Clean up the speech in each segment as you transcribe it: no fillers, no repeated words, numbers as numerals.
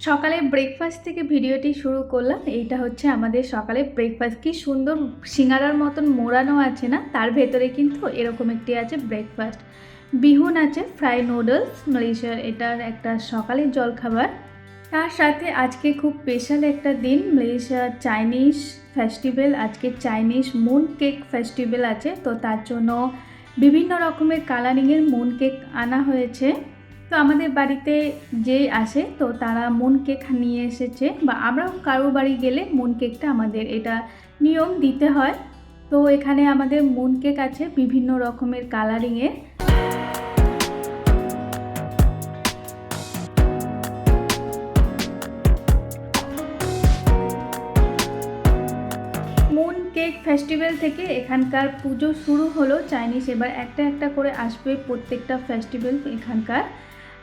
সকালে ব্রেকফাস্ট থেকে ভিডিওটি শুরু করলাম। এইটা হচ্ছে আমাদের সকালে ব্রেকফাস্ট। কি সুন্দর সিঙ্গারার মতন মোড়ানো আছে না, তার ভেতরে কিন্তু এরকম একটি আছে ব্রেকফাস্ট। বিহুন আছে, ফ্রাই নুডলস, মালয়েশিয়ার এটার একটা সকালের জলখাবার। তার সাথে আজকে খুব স্পেশাল একটা দিন, মালয়েশিয়ার চাইনিজ ফেস্টিভ্যাল। আজকে চাইনিজ মুন কেক ফেস্টিভ্যাল আছে, তো তার জন্য বিভিন্ন রকমের কালারিংয়ের মুন কেক আনা হয়েছে। তো আমাদের বাড়িতে যেই আসে তো তারা মুন কেক নিয়ে এসেছে, বা আমরাও কারো বাড়ি গেলে মুন কেকটা আমাদের এটা নিয়ম দিতে হয়। তো এখানে আমাদের মুন কেক আছে বিভিন্ন রকমের কালারিংয়ের। মুন কেক ফেস্টিভ্যাল থেকে এখানকার পুজো শুরু হলো। চাইনিজ এবার একটা একটা করে আসবে প্রত্যেকটা ফেস্টিভ্যাল এখানকার।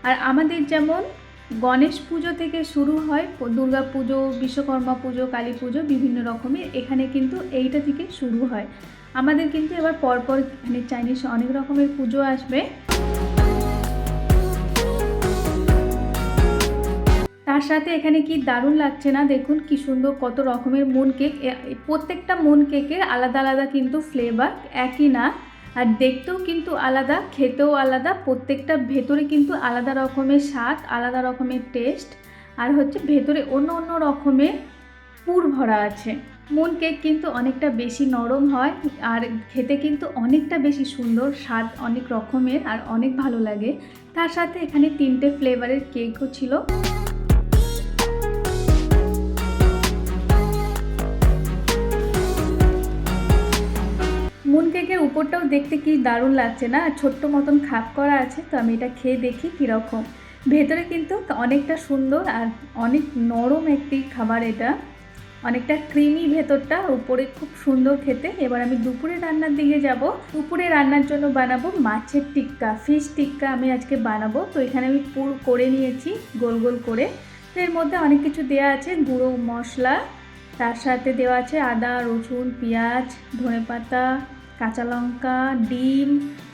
আর আমাদের যেমন গণেশ পুজো থেকে শুরু হয়, দুর্গা পুজো, বিশ্বকর্মা পুজো, কালী পুজো, বিভিন্ন রকমের, এখানে কিন্তু এইটা থেকে শুরু হয়। আমাদের কিন্তু এবার পরপর এখানে চাইনিজ অনেক রকমের পুজো আসবে। তার সাথে এখানে কি দারুণ লাগছে না, দেখুন কি সুন্দর কত রকমের মুন কেক। প্রত্যেকটা মুন কেকের আলাদা আলাদা কিন্তু ফ্লেভার, একই না। আর দেখতেও কিন্তু আলাদা, খেতেও আলাদা, প্রত্যেকটা ভেতরে কিন্তু আলাদা রকমের স্বাদ, আলাদা রকমের টেস্ট। আর হচ্ছে ভেতরে অন্য অন্য রকমের পুর ভরা আছে। মুন কেক কিন্তু অনেকটা বেশি নরম হয়, আর খেতে কিন্তু অনেকটা বেশি সুন্দর, স্বাদ অনেক রকমের, আর অনেক ভালো লাগে। তার সাথে এখানে 3টে ফ্লেভারের কেকও ছিল। মুন কেকের উপরটাও দেখতে কি দারুণ লাগছে না, ছোট্ট মতন খাপ করা আছে। তো আমি এটা খেয়ে দেখি কীরকম। ভেতরে কিন্তু অনেকটা সুন্দর আর অনেক নরম একটি খাবার এটা, অনেকটা ক্রিমি ভেতরটা, উপরে খুব সুন্দর খেতে। এবার আমি দুপুরে রান্নার দিকে যাব। দুপুরে রান্নার জন্য বানাবো মাছের টিক্কা, ফিশ টিক্কা আমি আজকে বানাবো। তো এখানে আমি পুর করে নিয়েছি গোল গোল করে। তো এর মধ্যে অনেক কিছু দেওয়া আছে, গুঁড়ো মশলা, তার সাথে দেওয়া আছে আদা, রসুন, পেঁয়াজ, ধনেপাতা, কাঁচা লঙ্কা, ডিম,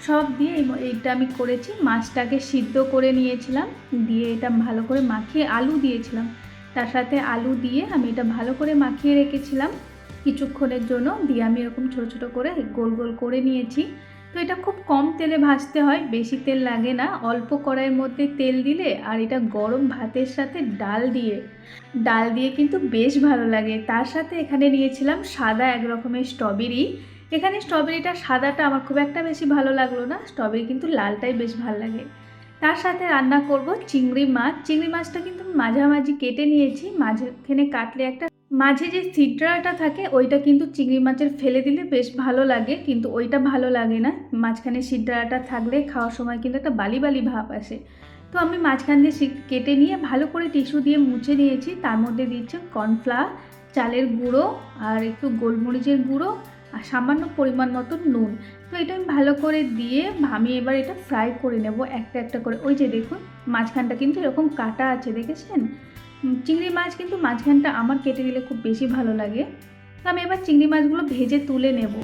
সব দিয়ে এইটা আমি করেছি। মাছটাকে সিদ্ধ করে নিয়েছিলাম, দিয়ে এটা ভালো করে মাখিয়ে, আলু দিয়েছিলাম, তার সাথে আলু দিয়ে আমি এটা ভালো করে মাখিয়ে রেখেছিলাম কিছুক্ষণের জন্য। দিয়ে আমি এরকম ছোটো ছোটো করে গোল গোল করে নিয়েছি। তো এটা খুব কম তেলে ভাজতে হয়, বেশি তেল লাগে না। অল্প কড়াইয়ের মধ্যে তেল দিলে, আর এটা গরম ভাতের সাথে ডাল দিয়ে কিন্তু বেশ ভালো লাগে। তার সাথে এখানে নিয়েছিলাম সাদা এক রকমের স্ট্রবেরি। এখানে স্ট্রবেরিটা সাদাটা আমার খুব একটা বেশি ভালো লাগলো না, স্ট্রবেরি কিন্তু লালটাই বেশ ভালো লাগে। তার সাথে রান্না করব চিংড়ি মাছ। চিংড়ি মাছটা কিন্তু মাঝামাঝি কেটে নিয়েছি। মাঝখানে কাটলে একটা মাঝে যে ছিদ্রাটা থাকে ওইটা কিন্তু চিংড়ি মাছের ফেলে দিলে বেশ ভালো লাগে, কিন্তু ওইটা ভালো লাগে না। মাঝখানে ছিদ্রাটা থাকলে খাওয়ার সময় কিন্তু একটা বালি বালি ভাব আসে। তো আমি মাঝখান দিয়ে কেটে নিয়ে ভালো করে টিস্যু দিয়ে মুছে নিয়েছি। তার মধ্যে দিচ্ছি কর্নফ্লাওয়ার, চালের গুঁড়ো, আর একটু গোলমরিচের গুঁড়ো, আর সামান্য পরিমাণ মতো নুন। তো এটা আমি ভালো করে দিয়ে আমি এবার এটা ফ্রাই করে নেব একটা একটা করে। ওই যে দেখুন মাঝখানটা কিন্তু এরকম কাটা আছে, দেখেছেন? চিংড়ি মাছ কিন্তু মাঝখানটা আমার কেটে দিলে খুব বেশি ভালো লাগে। তো আমি এবার চিংড়ি মাছগুলো ভেজে তুলে নেব।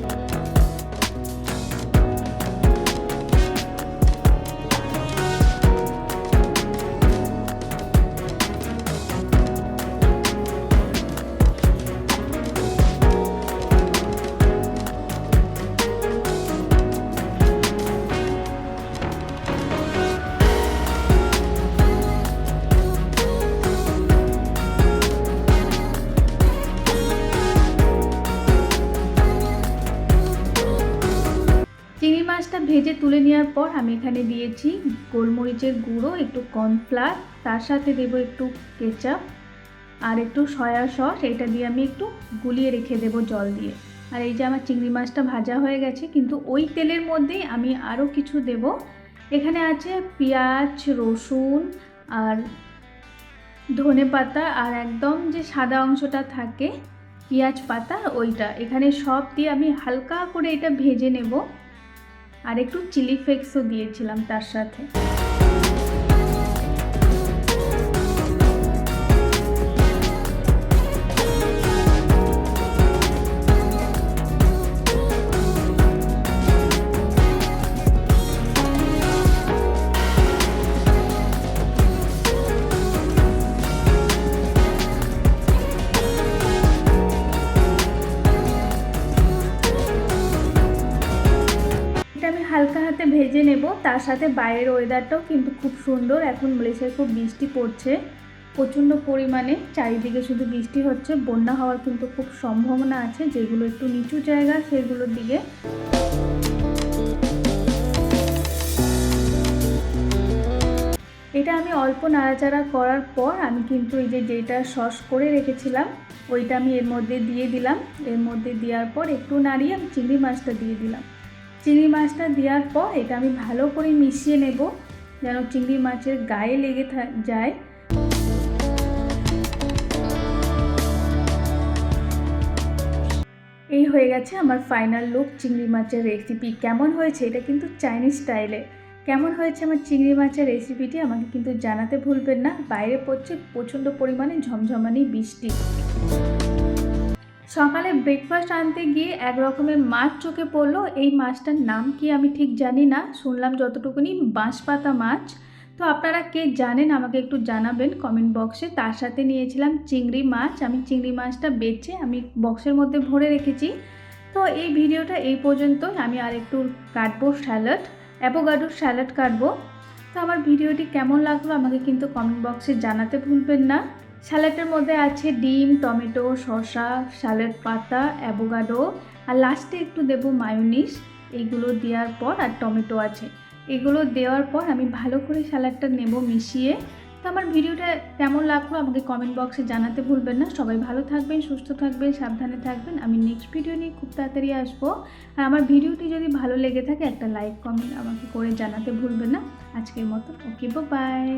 চিংড়ি মাছটা ভেজে তুলে নেওয়ার পর আমি এখানে দিয়েছি গোলমরিচের গুঁড়ো, একটু কর্নফ্লাওয়ার, তার সাথে দেবো একটু কেচাপ আর একটু সয়া সস। এটা দিয়ে আমি একটু গুলিয়ে রেখে দেবো জল দিয়ে। আর এই যে আমার চিংড়ি মাছটা ভাজা হয়ে গেছে, কিন্তু ওই তেলের মধ্যেই আমি আরও কিছু দেব। এখানে আছে পেঁয়াজ, রসুন, আর ধনেপাতা, আর একদম যে সাদা অংশটা থাকে পেঁয়াজ পাতা, ওইটা এখানে সব দিয়ে আমি হালকা করে এটা ভেজে নেব। আর একটু চিলি ফ্লেক্সও দিয়েছিলাম তার সাথে। হালকা হাতে ভেজে নেব। তার সাথে বাইরের ওয়েদারটাও কিন্তু খুব সুন্দর, এখন মালয়েশিয়ায় খুব বৃষ্টি পড়ছে প্রচণ্ড পরিমাণে, চারিদিকে শুধু বৃষ্টি হচ্ছে। বন্যা হওয়ার কিন্তু খুব সম্ভাবনা আছে, যেগুলো একটু নিচু জায়গা সেগুলোর দিকে। এটা আমি অল্প নাড়াচাড়া করার পর আমি কিন্তু এই যেটা সস করে রেখেছিলাম ওইটা আমি এর মধ্যে দিয়ে দিলাম। এর মধ্যে দেওয়ার পর একটু নাড়িয়ে আমি চিংড়ি মাছটা দিয়ে দিলাম। চিংড়ি মাছটা দেওয়ার পর এটা আমি ভালো করে মিশিয়ে নেব, যেন চিংড়ি মাছের গায়ে লেগে যায়। এই হয়ে গেছে আমার ফাইনাল লুক চিংড়ি মাছের রেসিপি। কেমন হয়েছে? এটা কিন্তু চাইনিজ স্টাইলে। কেমন হয়েছে আমার চিংড়ি মাছের রেসিপিটি আমাকে কিন্তু জানাতে ভুলবেন না। বাইরে পড়ছে প্রচণ্ড পরিমাণে ঝমঝমানি বৃষ্টি। সকালে ব্রেকফাস্ট আনতে গিয়ে এক রকমের মাছ চোখে পড়লো। এই মাছটার নাম কি আমি ঠিক জানি না, শুনলাম যতটুকুনি বাঁশপাতা মাছ। তো আপনারা কে জানেন আমাকে একটু জানাবেন কমেন্ট বক্সে। তার সাথে নিয়েছিলাম চিংড়ি মাছ। আমি চিংড়ি মাছটা বেছে আমি বক্সের মধ্যে ভরে রেখেছি। তো এই ভিডিওটা এই পর্যন্তই। আমি আর একটু কাটবো স্যালাড, অ্যাভোকাডোর স্যালাড কাটবো। তো আমার ভিডিওটি কেমন লাগলো আমাকে কিন্তু কমেন্ট বক্সে জানাতে ভুলবেন না। স্যালাডের মধ্যে আছে ডিম, টমেটো, শসা, স্যালাড পাতা, অ্যাভোকাডো আর লাস্টে একটু দেবো মায়োনিজ। এইগুলো দেওয়ার পর আর টমেটো আছে, এগুলো দেওয়ার পর আমি ভালো করে স্যালাডটা নেব মিশিয়ে। তো আমার ভিডিওটা কেমন লাগলো আমাকে কমেন্ট বক্সে জানাতে ভুলবেন না। সবাই ভালো থাকবেন, সুস্থ থাকবেন, সাবধানে থাকবেন। আমি নেক্সট ভিডিও নিয়ে খুব তাড়াতাড়ি আসবো। আর আমার ভিডিওটি যদি ভালো লেগে থাকে একটা লাইক কমেন্ট আমাকে করে জানাতে ভুলবেন না। আজকের মতো ওকে, বাই।